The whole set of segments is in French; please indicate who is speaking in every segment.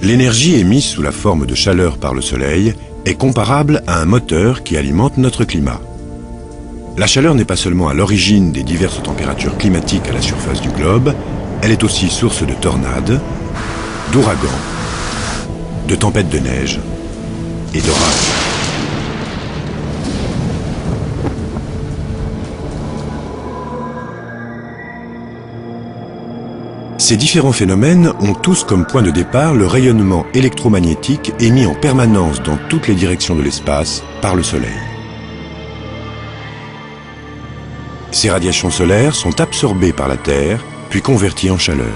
Speaker 1: L'énergie émise sous la forme de chaleur par le Soleil est comparable à un moteur qui alimente notre climat. La chaleur n'est pas seulement à l'origine des diverses températures climatiques à la surface du globe, elle est aussi source de tornades, d'ouragans, de tempêtes de neige et d'orages. Ces différents phénomènes ont tous comme point de départ le rayonnement électromagnétique émis en permanence dans toutes les directions de l'espace par le Soleil. Ces radiations solaires sont absorbées par la Terre, puis converties en chaleur.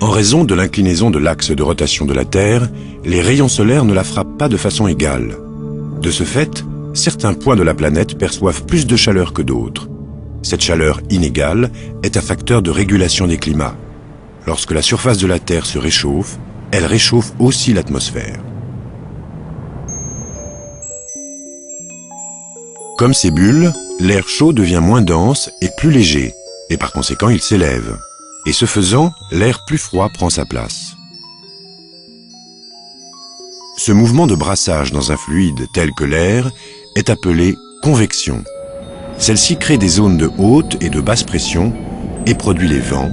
Speaker 1: En raison de l'inclinaison de l'axe de rotation de la Terre, les rayons solaires ne la frappent pas de façon égale. De ce fait, certains points de la planète perçoivent plus de chaleur que d'autres. Cette chaleur inégale est un facteur de régulation des climats. Lorsque la surface de la Terre se réchauffe, elle réchauffe aussi l'atmosphère. Comme ces bulles, l'air chaud devient moins dense et plus léger, et par conséquent il s'élève. Et ce faisant, l'air plus froid prend sa place. Ce mouvement de brassage dans un fluide tel que l'air est appelé convection. Celle-ci crée des zones de haute et de basse pression et produit les vents,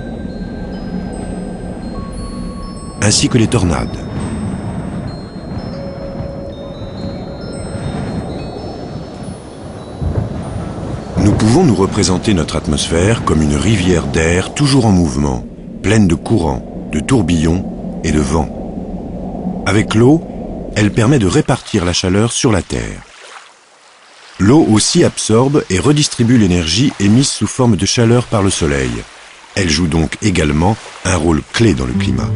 Speaker 1: ainsi que les tornades. Nous pouvons nous représenter notre atmosphère comme une rivière d'air toujours en mouvement, pleine de courants, de tourbillons et de vents. Avec l'eau, elle permet de répartir la chaleur sur la Terre. L'eau aussi absorbe et redistribue l'énergie émise sous forme de chaleur par le Soleil. Elle joue donc également un rôle clé dans le climat.